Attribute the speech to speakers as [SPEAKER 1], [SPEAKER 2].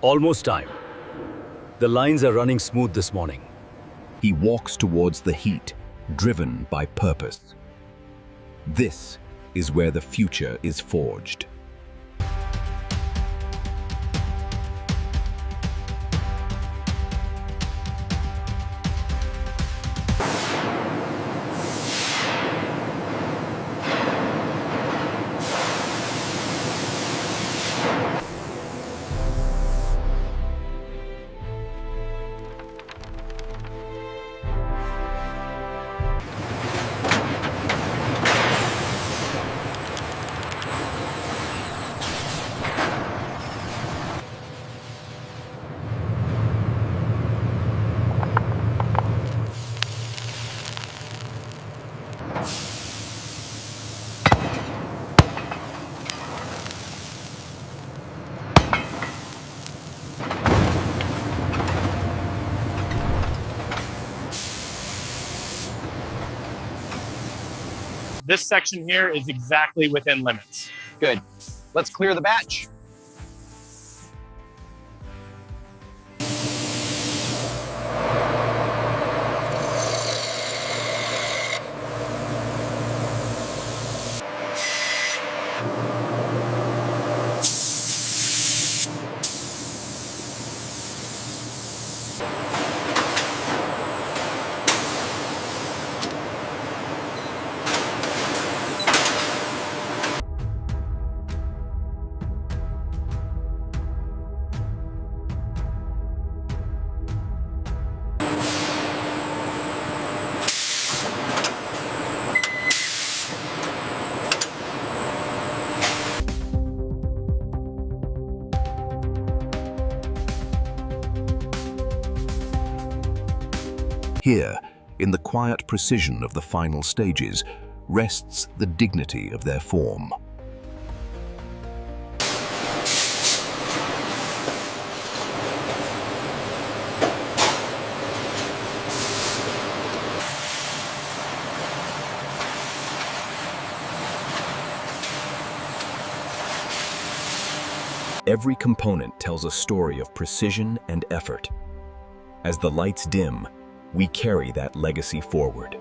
[SPEAKER 1] Almost time. The lines are running smooth this morning.
[SPEAKER 2] He walks towards the heat, driven by purpose. This is where the future is forged.
[SPEAKER 3] This section here is exactly within limits.
[SPEAKER 4] Good. Let's clear the batch.
[SPEAKER 2] Here, in the quiet precision of the final stages, rests the dignity of their form. Every component tells a story of precision and effort. As the lights dim, we carry that legacy forward.